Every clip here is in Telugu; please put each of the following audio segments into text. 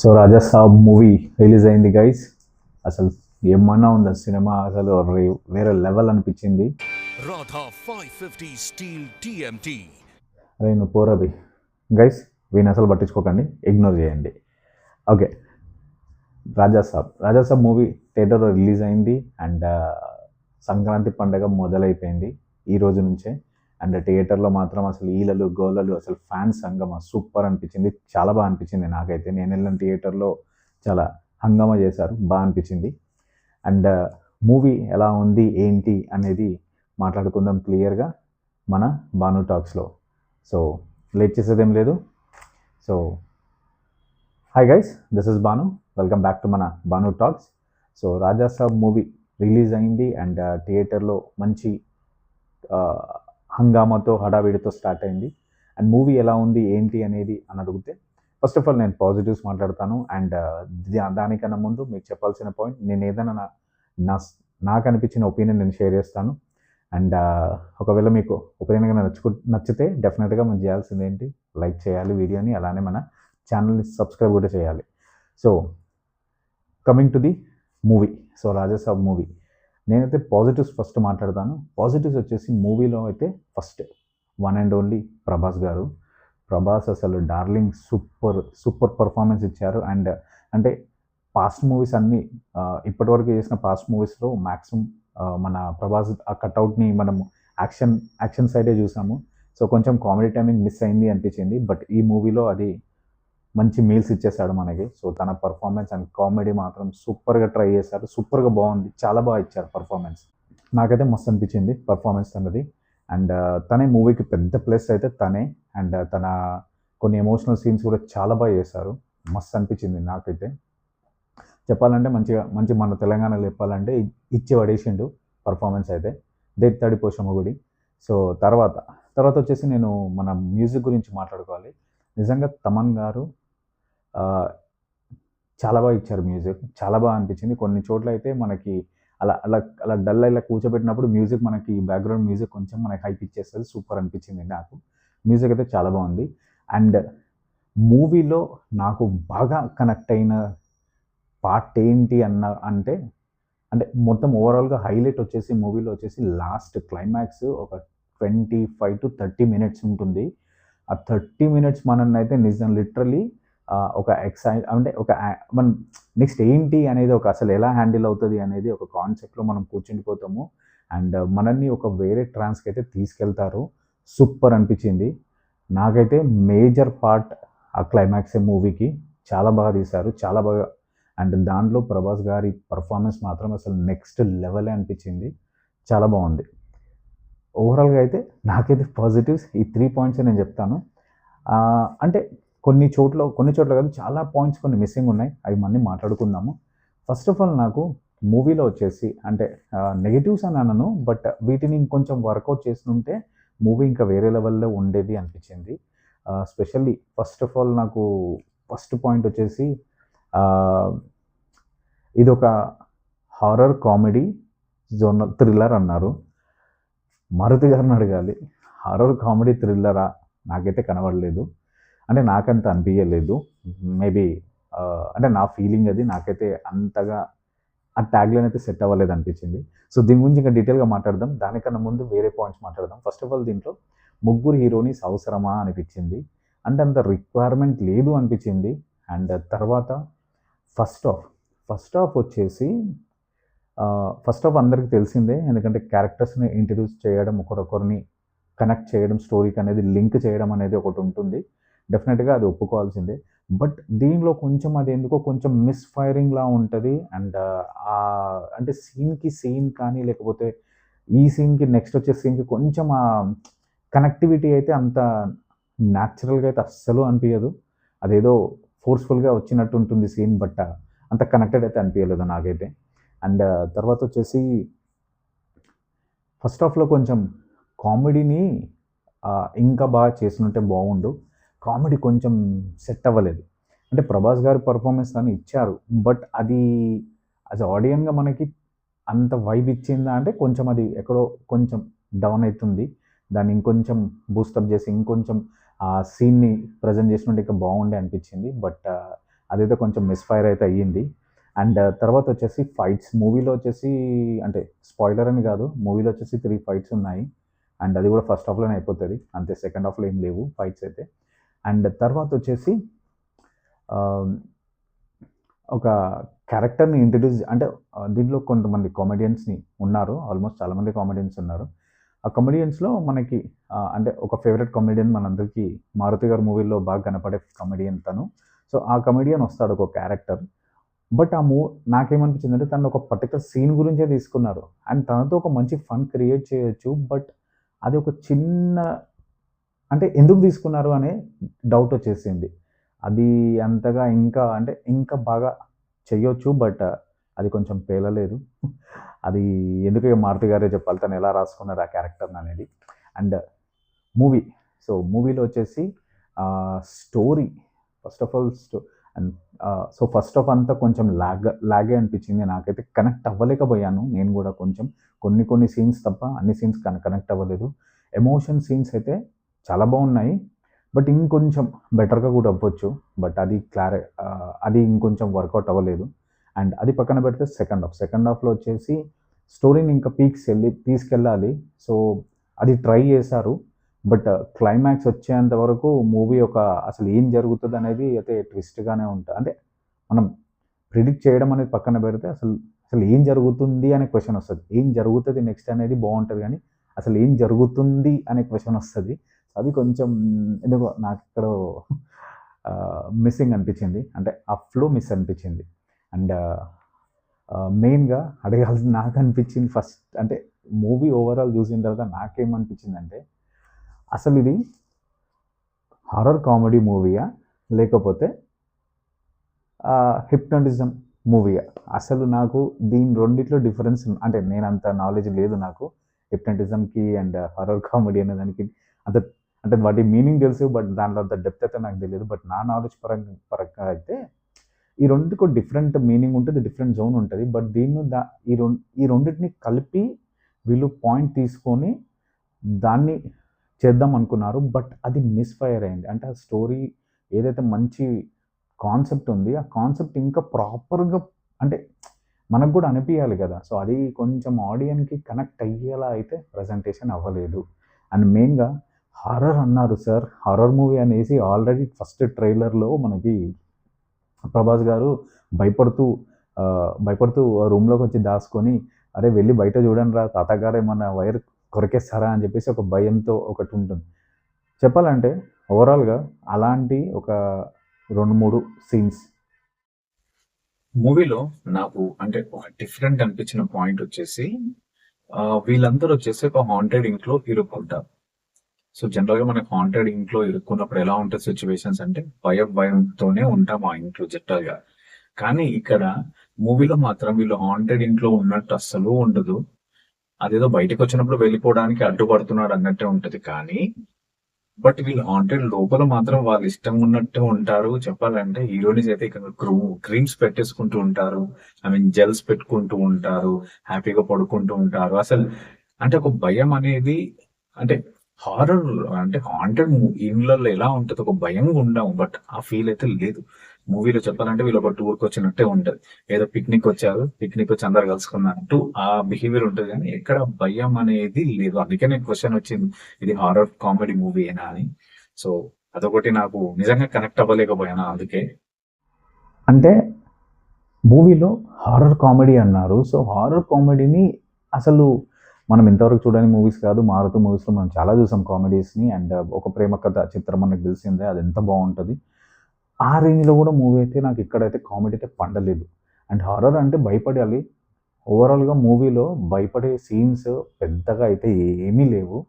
So Raja Saab movie release అయింది గైస్. అసలు ఏమన్నా ఉందా సినిమా, అసలు వేరే లెవెల్ అనిపించింది. Radha 550 Steel TMT. అరే నువ్వు పోరవి గైస్, వీని అసలు పట్టించుకోకండి, ఇగ్నోర్ చేయండి. ఓకే, రాజా సాబ్ మూవీ థియేటర్లో రిలీజ్ అయింది అండ్ సంక్రాంతి పండగ మొదలైపోయింది ఈ రోజు నుంచే. అండ్ థియేటర్లో మాత్రం అసలు ఈలలు గోలలు, అసలు ఫ్యాన్స్ హంగమా సూపర్ అనిపించింది, చాలా బాగా అనిపించింది నాకైతే. నేను వెళ్ళిన థియేటర్లో చాలా హంగమా చేశారు, బాగా అనిపించింది. అండ్ మూవీ ఎలా ఉంది ఏంటి అనేది మాట్లాడుకుందాం క్లియర్గా మన బాను టాక్స్లో. సో లేట్ చేసేదేం లేదు. So hi guys, this is Bhanu, welcome back to మన Bhanu talks. So Raja Saab movie release అయింది అండ్ థియేటర్లో మంచి హంగామాతో హడావిడితో స్టార్ట్ అయింది. అండ్ మూవీ ఎలా ఉంది ఏంటి అనేది అని అడిగితే, ఫస్ట్ ఆఫ్ ఆల్ నేను పాజిటివ్స్ మాట్లాడతాను. అండ్ దానికన్నా ముందు మీకు చెప్పాల్సిన పాయింట్, నేను ఏదైనా నా నాకు అనిపించిన ఒపీనియన్ నేను షేర్ చేస్తాను. అండ్ ఒకవేళ మీకు ఒపీనియన్గా నచ్చితే డెఫినెట్గా మనం చేయాల్సింది ఏంటి, లైక్ చేయాలి వీడియోని, అలానే మన ఛానల్ని సబ్స్క్రైబ్ కూడా చేయాలి. So coming to the movie, so Raja Saab movie, నేనైతే పాజిటివ్స్ ఫస్ట్ మాట్లాడతాను. పాజిటివ్స్ వచ్చేసి మూవీలో అయితే first one and only Prabhas గారు. ప్రభాస్ అసలు డార్లింగ్, సూపర్ పర్ఫార్మెన్స్ ఇచ్చారు. అండ్ అంటే పాస్ట్ మూవీస్ అన్నీ ఇప్పటివరకు చేసిన పాస్ట్ మూవీస్లో మ్యాక్సిమం మన ప్రభాస్ ఆ కట్అవుట్ని మనం యాక్షన్ సైడే చూసాము. సో కొంచెం కామెడీ టైమింగ్ మిస్ అయింది అనిపించింది. బట్ ఈ మూవీలో అది మంచి మీల్స్ ఇచ్చేసాడు మనకి. సో తన పర్ఫార్మెన్స్ అండ్ కామెడీ మాత్రం సూపర్గా ట్రై చేశారు, సూపర్గా బాగుంది, చాలా బాగా ఇచ్చారు పర్ఫార్మెన్స్. నాకైతే మస్తు అనిపించింది పర్ఫార్మెన్స్ అన్నది. అండ్ తనే మూవీకి పెద్ద ప్లస్ అయితే తనే. అండ్ తన కొన్ని ఎమోషనల్ సీన్స్ కూడా చాలా బాగా చేశారు, మస్తు అనిపించింది నాకైతే. చెప్పాలంటే మంచి మన తెలంగాణలో చెప్పాలంటే ఇచ్చి పడేసిండు పర్ఫార్మెన్స్ అయితే, దేత్తాడి పోషమ్మ గుడి. సో తర్వాత వచ్చేసి నేను మన మ్యూజిక్ గురించి మాట్లాడుకోవాలి. నిజంగా తమన్ గారు చాలా బాగా ఇచ్చారు మ్యూజిక్, చాలా బాగా అనిపించింది. కొన్ని చోట్ల అయితే మనకి అలా అలా అలా డల్ ఇలా కూర్చోబెట్టినప్పుడు మ్యూజిక్, మనకి బ్యాక్గ్రౌండ్ మ్యూజిక్ కొంచెం మనకి హైప్ ఇచ్చేస్తుంది, సూపర్ అనిపించింది నాకు. మ్యూజిక్ అయితే చాలా బాగుంది. అండ్ మూవీలో నాకు బాగా కనెక్ట్ అయిన పార్ట్ ఏంటి అంటే మొత్తం ఓవరాల్గా హైలైట్ వచ్చేసి మూవీలో వచ్చేసి లాస్ట్ క్లైమాక్స్ ఒక 25 to 30 minutes ఉంటుంది. ఆ 30 minutes మనల్ని అయితే నిజం లిటరలీ ఒక మన నెక్స్ట్ ఏంటి అనేది, ఒక అసలు ఎలా హ్యాండిల్ అవుతుంది అనేది ఒక కాన్సెప్ట్లో మనం కూర్చుండిపోతాము. అండ్ మనల్ని ఒక వేరే ట్రాన్స్కి అయితే తీసుకెళ్తారు, సూపర్ అనిపించింది నాకైతే. మేజర్ పార్ట్ ఆ క్లైమాక్స్ మూవీకి చాలా బాగా తీశారు, చాలా బాగా. అండ్ దాంట్లో ప్రభాస్ గారి పర్ఫార్మెన్స్ మాత్రం అసలు నెక్స్ట్ లెవెలే అనిపించింది, చాలా బాగుంది. ఓవరాల్గా అయితే నాకైతే పాజిటివ్స్ ఈ 3 పాయింట్స్ నేను చెప్తాను. అంటే కొన్ని చోట్ల కాదు, చాలా పాయింట్స్ కొన్ని మిస్సింగ్ ఉన్నాయి, అవి మళ్ళీ మాట్లాడుకుందాము. ఫస్ట్ ఆఫ్ ఆల్ నాకు మూవీలో వచ్చేసి అంటే నెగిటివ్స్ అని అనను, బట్ వీటిని ఇంకొంచెం వర్కౌట్ చేస్తుంటే మూవీ ఇంకా వేరే లెవెల్లో ఉండేది అనిపించింది. స్పెషల్లీ ఫస్ట్ ఆఫ్ ఆల్ నాకు ఫస్ట్ పాయింట్ వచ్చేసి, ఇది ఒక హారర్ కామెడీ జోనర్ థ్రిల్లర్ అన్నారు. మారుతి గారిని అడగాలి, హారర్ కామెడీ థ్రిల్లరా? నాకైతే కనబడలేదు, అంటే నాకంత అనిపించలేదు. మేబీ అంటే నా ఫీలింగ్ అది, నాకైతే అంతగా ఆ ట్యాగ్లైన్ అయితే సెట్ అవ్వలేదు అనిపించింది. సో దీని గురించి ఇంకా డీటెయిల్గా మాట్లాడదాం. దానికన్నా ముందు వేరే పాయింట్స్ మాట్లాడదాం. ఫస్ట్ ఆఫ్ ఆల్ దీంట్లో ముగ్గురు హీరోయిన్స్ అవసరమా అనిపించింది, అంటే అంత రిక్వైర్మెంట్ లేదు అనిపించింది. అండ్ తర్వాత ఫస్ట్ హాఫ్ వచ్చేసి ఫస్ట్ హాఫ్ అందరికీ తెలిసిందే, ఎందుకంటే క్యారెక్టర్స్ని ఇంట్రడ్యూస్ చేయడం, ఒకరొకరిని కనెక్ట్ చేయడం, స్టోరీకి అనేది లింక్ చేయడం అనేది ఒకటి ఉంటుంది, డెఫినెట్గా అది ఒప్పుకోవాల్సిందే. బట్ దీనిలో కొంచెం అది ఎందుకో కొంచెం మిస్ ఫైరింగ్లా ఉంటుంది. అండ్ అంటే సీన్కి సీన్ కానీ, లేకపోతే ఈ సీన్కి నెక్స్ట్ వచ్చే సీన్కి కొంచెం ఆ కనెక్టివిటీ అయితే అంత న్యాచురల్గా అయితే అస్సలు అనిపించదు. అదేదో ఫోర్స్ఫుల్గా వచ్చినట్టు ఉంటుంది సీన్, బట్ అంత కనెక్టెడ్ అయితే అనిపించలేదు నాకైతే. అండ్ తర్వాత వచ్చేసి ఫస్ట్ హాఫ్లో కొంచెం కామెడీని ఇంకా బాగా చేసినట్టే బాగుండు, కామెడీ కొంచెం సెట్ అవ్వలేదు. అంటే ప్రభాస్ గారి పర్ఫార్మెన్స్ అని ఇచ్చారు, బట్ అది యాజ్ ఆడియన్గా మనకి అంత వైబ్ ఇచ్చిందా అంటే కొంచెం అది ఎక్కడో కొంచెం డౌన్ అవుతుంది. దాన్ని ఇంకొంచెం బూస్టప్ చేసి ఇంకొంచెం ఆ సీన్ని ప్రజెంట్ చేసినట్టు ఇంకా బాగుండే అనిపించింది. బట్ అదైతే కొంచెం మిస్ఫైర్ అయితే అయ్యింది. అండ్ తర్వాత వచ్చేసి ఫైట్స్ మూవీలో వచ్చేసి, అంటే స్పాయిలర్ అని కాదు, మూవీలో వచ్చేసి 3 ఫైట్స్ ఉన్నాయి. అండ్ అది కూడా ఫస్ట్ హాఫ్లోనే అయిపోతుంది అంతే, సెకండ్ హాఫ్లో ఏం లేవు ఫైట్స్ అయితే. అండ్ తర్వాత వచ్చేసి ఒక క్యారెక్టర్ని ఇంట్రడ్యూస్, అంటే దీంట్లో కొంతమంది కామెడియన్స్ని ఉన్నారు, ఆల్మోస్ట్ చాలామంది కామెడియన్స్ ఉన్నారు. ఆ కామెడియన్స్లో మనకి అంటే ఒక ఫేవరెట్ కామెడియన్ మనందరికీ మారుతి గారి మూవీలో బాగా కనపడే కామెడియన్ తను. సో ఆ కామెడియన్ వస్తాడు ఒక క్యారెక్టర్. బట్ నాకేమనిపించిందంటే తను ఒక పర్టికులర్ సీన్ గురించే తీసుకున్నారు. అండ్ తనతో ఒక మంచి ఫన్ క్రియేట్ చేయొచ్చు. బట్ అది ఒక చిన్న, అంటే ఎందుకు తీసుకున్నారు అనే డౌట్ వచ్చేసింది. అది అంతగా ఇంకా బాగా చెయ్యొచ్చు. బట్ అది కొంచెం పేలలేదు. అది ఎందుకు మారుతి గారే చెప్పాలి తను ఎలా రాసుకున్నారు ఆ క్యారెక్టర్ని అనేది. అండ్ మూవీ, సో మూవీలో వచ్చేసి story, first of all and so first of అంతా కొంచెం లాగే అనిపించింది నాకైతే. కనెక్ట్ అవ్వలేకపోయాను నేను కూడా. కొంచెం కొన్ని సీన్స్ తప్ప అన్ని సీన్స్ కనెక్ట్ అవ్వలేదు. ఎమోషన్ సీన్స్ అయితే చాలా బాగున్నాయి, బట్ ఇంకొంచెం బెటర్గా కూడా అవ్వచ్చు. బట్ అది ఇంకొంచెం వర్కౌట్ అవ్వలేదు. అండ్ అది పక్కన పెడితే సెకండ్ హాఫ్లో వచ్చేసి స్టోరీని ఇంకా తీసుకెళ్ళాలి. సో అది ట్రై చేశారు. బట్ క్లైమాక్స్ వచ్చేంత వరకు మూవీ అసలు ఏం జరుగుతుంది అనేది అయితే ట్విస్ట్గానే ఉంటుంది. అంటే మనం ప్రిడిక్ట్ చేయడం అనేది పక్కన పెడితే అసలు ఏం జరుగుతుంది అనే క్వశ్చన్ వస్తుంది. ఏం జరుగుతుంది నెక్స్ట్ అనేది బాగుంటుంది, కానీ అసలు ఏం జరుగుతుంది అనే క్వశ్చన్ వస్తుంది. అది కొంచెం ఎందుకో నాకు ఇక్కడ మిస్సింగ్ అనిపించింది, అంటే ఆ ఫ్లో మిస్ అనిపించింది. అండ్ మెయిన్గా అడగాల్సింది నాకు అనిపించింది ఫస్ట్, అంటే మూవీ ఓవరాల్ చూసిన తర్వాత నాకేమనిపించిందంటే, అసలు ఇది హారర్ కామెడీ మూవీయా లేకపోతే హిప్నటిజం మూవీయా? అసలు నాకు దీని రెండిట్లో డిఫరెన్స్, అంటే నేను అంత నాలెడ్జ్ లేదు నాకు హిప్నటిజంకి అండ్ హారర్ కామెడీ అనే దానికి. అంటే వాటి మీనింగ్ తెలుసు, బట్ దాంట్లో అంత డెప్త్ అయితే నాకు తెలియదు. బట్ నా నాలెడ్జ్ పరంగా అయితే ఈ రెండుకు డిఫరెంట్ మీనింగ్ ఉంటుంది, డిఫరెంట్ జోన్ ఉంటుంది. బట్ ఈ రెండింటిని కలిపి వీళ్ళు పాయింట్ తీసుకొని దాన్ని చేద్దాం అనుకున్నారు. బట్ అది మిస్ఫైర్ అయింది. అంటే ఆ స్టోరీ ఏదైతే మంచి కాన్సెప్ట్ ఉంది, ఆ కాన్సెప్ట్ ఇంకా ప్రాపర్గా, అంటే మనకు కూడా అనిపించాలి కదా. సో అది కొంచెం ఆడియన్కి కనెక్ట్ అయ్యేలా అయితే ప్రజెంటేషన్ అవ్వలేదు. అండ్ మెయిన్గా హారర్ అన్నారు సార్, హారర్ మూవీ అనేసి ఆల్రెడీ ఫస్ట్ ట్రైలర్లో మనకి ప్రభాస్ గారు భయపడుతూ రూమ్లోకి వచ్చి దాచుకొని, అరే వెళ్ళి బయట చూడండి రా తాతగారు ఏమన్నా వైర్ కొరికేస్తారా అని చెప్పేసి ఒక భయంతో ఒకటి ఉంటుంది. చెప్పాలంటే ఓవరాల్గా అలాంటి ఒక 2-3 సీన్స్ మూవీలో నాకు అంటే ఒక డిఫరెంట్ అనిపించిన పాయింట్ వచ్చేసి, వీళ్ళందరూ వచ్చేసి ఒక హాంటెడ్ ఇంట్లో ఇరుక్కుంటారు. సో జనరల్ గా మనకి హాంటెడ్ ఇంట్లో ఇరుక్కున్నప్పుడు ఎలా ఉంటుంది సిచ్యువేషన్స్ అంటే భయంతోనే ఉంటాం ఆ ఇంట్లో జనరల్ గా. కానీ ఇక్కడ మూవీలో మాత్రం వీళ్ళు హాంటెడ్ ఇంట్లో ఉన్నట్టు అస్సలు ఉండదు. అదేదో బయటకు వచ్చినప్పుడు వెళ్ళిపోవడానికి అడ్డుపడుతున్నాడు అన్నట్టే ఉంటది. కానీ బట్ వీళ్ళు హాంటెడ్ లోపల మాత్రం వాళ్ళు ఇష్టం ఉన్నట్టు ఉంటారు. చెప్పాలంటే హీరోయిన్స్ అయితే ఇక్కడ క్రీమ్స్ పెట్టేసుకుంటూ ఉంటారు, జెల్స్ పెట్టుకుంటూ ఉంటారు, హ్యాపీగా పడుకుంటూ ఉంటారు. అసలు అంటే ఒక భయం అనేది, అంటే హారర్ అంటే హాంటెడ్ ఇళ్ళల్లో ఎలా ఉంటుంది, ఒక భయంగా ఉండవు. బట్ ఆ ఫీల్ అయితే లేదు మూవీలో. చెప్పాలంటే వీళ్ళు ఒక టూర్కి వచ్చినట్టే ఉంటది, ఏదో పిక్నిక్ వచ్చి అందరు కలుసుకున్నట్టు ఆ బిహేవియర్ ఉంటుంది. కానీ ఎక్కడ భయం అనేది లేదు. అందుకే నేను క్వశ్చన్ వచ్చింది, ఇది హారర్ కామెడీ మూవీ ఏనా అని. సో అదొకటి నాకు నిజంగా కనెక్ట్ అవ్వలేకపోయాను. అందుకే అంటే మూవీలో హారర్ కామెడీ అన్నారు. సో హారర్ కామెడీని అసలు మనం ఇంతవరకు చూడని మూవీస్ కాదు, మారుతి మూవీస్లో మనం చాలా చూసాం కామెడీస్ని. అండ్ ఒక ప్రేమ కథ చిత్రం మనకు తెలిసిందే, అది ఎంత బాగుంటుంది. ఆ రేంజ్లో కూడా మూవీ అయితే నాకు ఇక్కడైతే కామెడీ అయితే పండలేదు. అండ్ హారర్ అంటే భయపడాలి. ఓవరాల్గా మూవీలో భయపడే సీన్స్ పెద్దగా అయితే ఏమీ లేవు.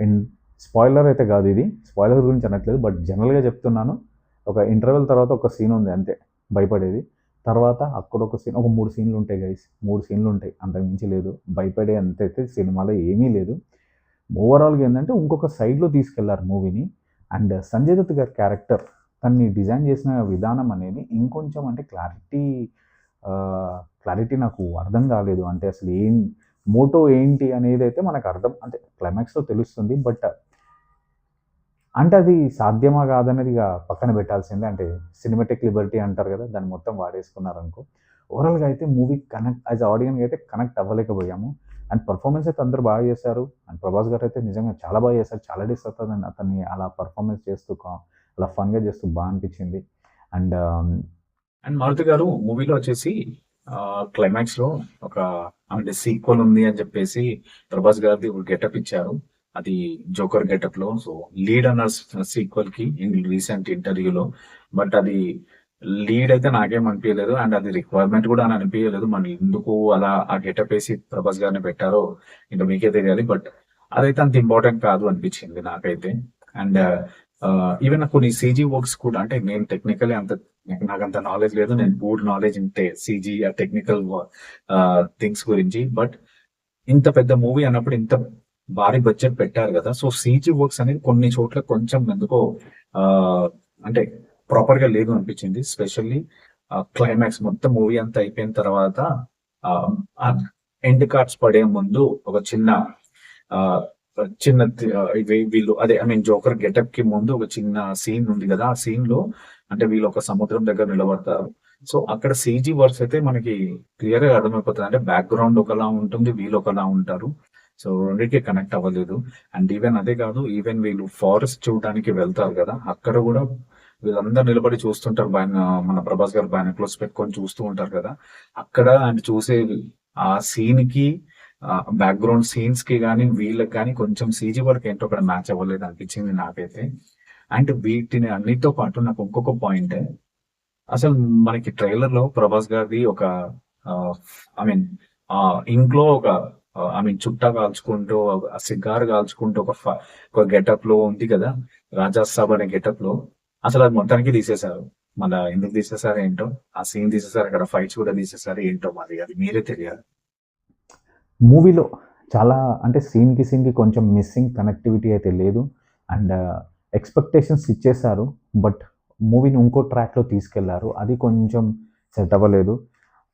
అండ్ స్పాయిలర్ అయితే కాదు, ఇది స్పాయిలర్ గురించి అనట్లేదు, బట్ జనరల్గా చెప్తున్నాను. ఒక ఇంటర్వెల్ తర్వాత ఒక సీన్ ఉంది అంతే భయపడేది. తర్వాత అక్కడ ఒక సీన్, ఒక 3 సీన్లు ఉంటాయి గైస్, 3 సీన్లు ఉంటాయి, అంతకుమించి లేదు. భయపడే అంతైతే సినిమాలో ఏమీ లేదు. ఓవరాల్గా ఏంటంటే ఇంకొక సైడ్లో తీసుకెళ్లారు మూవీని. అండ్ సంజయ్ దత్ గారి క్యారెక్టర్ తన్ని డిజైన్ చేసిన విధానం అనేది ఇంకొంచెం, అంటే క్లారిటీ నాకు అర్థం కాలేదు. అంటే అసలు మోటో ఏంటి అనేది అయితే మనకు అర్థం, అంటే క్లైమాక్స్లో తెలుస్తుంది. బట్ అంటే అది సాధ్యమా కాదనేది ఇక పక్కన పెట్టాల్సిందే. అంటే సినిమాటిక్ లిబర్టీ అంటారు కదా! దాన్ని మొత్తం వాడేసుకున్నారనుకో. ఓవరాల్‌గా అయితే మూవీ కనెక్ట్ యాస్ ఎ ఆడియన్‌గా అయితే కనెక్ట్ అవ్వలేకపోయాము. అండ్ పెర్ఫార్మన్స్ అయితే అందరూ బాగా చేశారు. అండ్ ప్రభాస్ గారైతే నిజంగా చాలా బాగా చేశారు. చాలా డేస్ అవుతదండి అతన్ని అలా పెర్ఫార్మన్స్ చేస్తూ అలా ఫన్‌గా చేస్తూ అనిపించింది. అండ్ అండ్ మారుతి గారు మూవీలో వచ్చేసి క్లైమాక్స్ లో ఒక అంటే సీక్వెల్ ఉంది అని చెప్పేసి ప్రభాస్ గారిది ఒక గెటప్ ఇచ్చారు. అది జోకర్ గెటప్ లో. సో లీడ్ అన్న సీక్వెల్ కి రీసెంట్ ఇంటర్వ్యూలో. బట్ అది లీడ్ అయితే నాకేం అనిపించలేదు. అండ్ అది రిక్వైర్మెంట్ కూడా అని అనిపించలేదు. మరి ఎందుకు అలా ఆ గెటప్ వేసి ప్రభాస్ గారిని పెట్టారో ఇంకా మీకే తెలియాలి. బట్ అదైతే అంత ఇంపార్టెంట్ కాదు అనిపించింది నాకైతే. అండ్ ఈవెన్ కొన్ని సీజీ వర్క్స్ కూడా, అంటే నేను టెక్నికలీ అంత నాకు అంత నాలెడ్జ్ లేదు. నేను పూర్ నాలెడ్జ్ ఇంతే సీజీ టెక్నికల్ థింగ్స్ గురించి. బట్ ఇంత పెద్ద మూవీ అన్నప్పుడు ఇంత భారీ బడ్జెట్ పెట్టారు కదా. సో సీజీ వర్క్స్ అనేది కొన్ని చోట్ల కొంచెం ఎందుకో ఆ, అంటే ప్రాపర్ గా లేదు అనిపించింది. స్పెషల్లీ క్లైమాక్స్ మొత్తం మూవీ అంతా అయిపోయిన తర్వాత ఎండ్ కార్డ్స్ పడే ముందు ఒక చిన్న ఆ, చిన్న వీళ్ళు అదే ఐ మీన్ జోకర్ గెటప్ కి ముందు ఒక చిన్న సీన్ ఉంది కదా. ఆ సీన్ లో అంటే వీళ్ళు ఒక సముద్రం దగ్గర నిలబడతారు. సో అక్కడ సీజీ వర్క్స్ అయితే మనకి క్లియర్ గా అర్థమైపోతుంది. అంటే బ్యాక్గ్రౌండ్ ఒకలా ఉంటుంది, వీళ్ళు ఒకలా ఉంటారు. సో రెండింటికి కనెక్ట్ అవ్వలేదు. అండ్ ఈవెన్ అదే కాదు, ఈవెన్ వీళ్ళు ఫారెస్ట్ చూడడానికి వెళ్తారు కదా, అక్కడ కూడా వీళ్ళందరూ నిలబడి చూస్తుంటారు. మన ప్రభాస్ గారు బైనాక్యులర్స్ పెట్టుకొని చూస్తూ ఉంటారు కదా. అక్కడ అండ్ చూసే ఆ సీన్ కి బ్యాక్గ్రౌండ్ సీన్స్ కి కానీ వీళ్ళకి కానీ కొంచెం సీజీ వర్క్ ఏంటో అక్కడ మ్యాచ్ అవ్వలేదు అనిపించింది నాకైతే. అండ్ వీటిని అన్నిటితో పాటు నాకు ఇంకొక పాయింట్, అసలు మనకి ట్రైలర్ లో ప్రభాస్ గారిది ఒక ఐ మీన్ ఇంట్లో ఒక ఐ మీన్ చుట్టా కాల్చుకుంటూ సిగార్ కాల్చుకుంటూ ఒక గెటప్ లో ఉంది కదా, రాజా సాబ్ అనే గెటప్ లో. అసలు అది మొత్తానికి తీసేశారు. మళ్ళా ఎందుకు తీసేసారు ఏంటో, ఆ సీన్ తీసేసారు, అక్కడ ఫైట్స్ కూడా తీసేసారు ఏంటో, మరి అది మీరే తెలియాలి. మూవీలో చాలా అంటే సీన్‌కి కొంచెం మిస్సింగ్ కనెక్టివిటీ అయితే లేదు. అండ్ ఎక్స్‌పెక్టేషన్స్ ఇచ్చేశారు. బట్ మూవీని ఇంకో ట్రాక్‌లో తీసుకెళ్లారు. అది కొంచెం సెట్ అవ్వలేదు.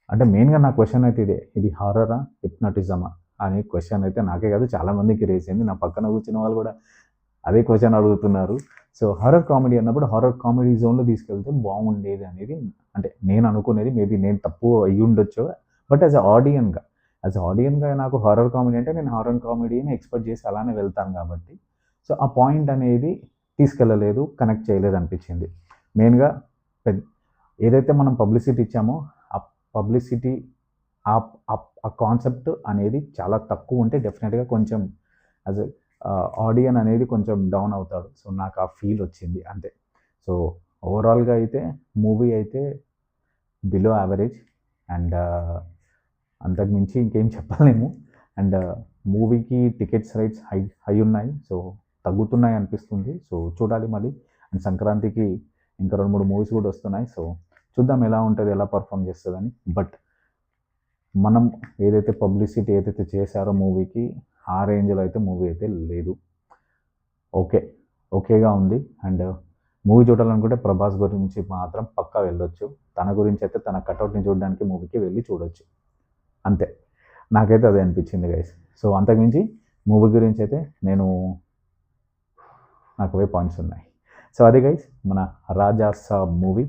అంటే మెయిన్‌గా నా క్వెషన్ అయితే ఇదే. ఇది హారరా? హిప్నాటిజమా? అనే క్వెషన్ అయితే నాకే కాదు చాలా మందికి రైజ్ అయింది. నా పక్కన కూర్చున్న వాళ్ళు కూడా అదే క్వెషన్ అడుగుతున్నారు. సో హారర్ కామెడీ అన్నప్పుడు హారర్ కామెడీ జోన్‌లో తీసుకెళ్తే బాగుండేది అనేది అంటే నేను అనుకునేది. మేబీ నేను తప్పు అయ్యుండొచ్చు. బట్ యాజ్ ఎ ఆడియన్‌గా నాకు హారర్ కామెడీ అంటే నేను హారర్ కామెడీని ఎక్స్‌పెక్ట్ చేసి అలానే వెళ్తాను కాబట్టి. సో ఆ పాయింట్ అనేది తీసుకెళ్ళలేదు, కనెక్ట్ చేయలేదు అనిపించింది. మెయిన్‌గా పెద్ ఏదైతే మనం పబ్లిసిటీ ఇచ్చామో ఆ పబ్లిసిటీ ఆ కాన్సెప్ట్ అనేది చాలా తక్కువ ఉంటే డెఫినెట్‌గా కొంచెం యాజ్ ఎ ఆడియన్ అనేది కొంచెం డౌన్ అవుతాడు. సో నాకు ఆ ఫీల్ వచ్చింది అంతే. సో ఓవరాల్‌గా అయితే మూవీ అయితే బిలో యావరేజ్. అండ్ అంతకు మించి ఇంకేం చెప్పలేము. అండ్ మూవీకి టికెట్స్ రేట్స్ హై ఉన్నాయి. సో తగ్గుతున్నాయి అనిపిస్తుంది. సో చూడాలి మళ్ళీ. అండ్ సంక్రాంతికి ఇంకా 2, 3 మూవీస్ కూడా వస్తున్నాయి. సో చూద్దాం ఎలా ఉంటది, ఎలా పెర్ఫార్మ్ చేస్తదని. బట్ మనం ఏదైతే పబ్లిసిటీ ఏదైతే చేశారో మూవీకి ఆ రేంజ్‌లో అయితే మూవీ అయితే లేదు. ఓకేగా ఉంది. అండ్ మూవీ చూడాలనుకుంటే ప్రభాస్ గురించి మాత్రం పక్కా వెళ్ళొచ్చు. తన గురించి అయితే తన కటౌట్‌ని చూడడానికి మూవీకి వెళ్ళి చూడొచ్చు. అంతే. నాకైతే అదే అనిపించింది గైస్. సో అంతకుమించి మూవీ గురించి అయితే నాకు అవే పాయింట్స్ ఉన్నాయి. సో అది గైస్ మన 'రాజా సాబ్' మూవీ.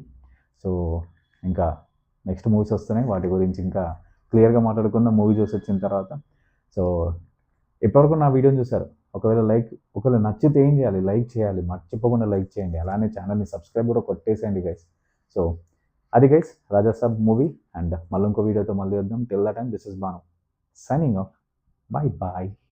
సో ఇంకా నెక్స్ట్ మూవీస్ వస్తున్నాయి. వాటి గురించి ఇంకా క్లియర్‌గా మాట్లాడుకుందాం మూవీ చూసి వచ్చిన తర్వాత. సో ఇప్పటివరకు నా వీడియోని చూసారు. ఒకవేళ నచ్చితే ఏం చేయాలి? లైక్ చేయాలి. మర్చిపోకుండా లైక్ చేయండి. అలానే ఛానల్‌ని సబ్స్క్రైబ్ కూడా కొట్టేసేయండి గైస్. సో అది guys 'Raja Saab' movie. And మళ్ళీ ఇంకో వీడియోతో మళ్ళీ వద్దాం. Till that time this is Bhanu signing off. By.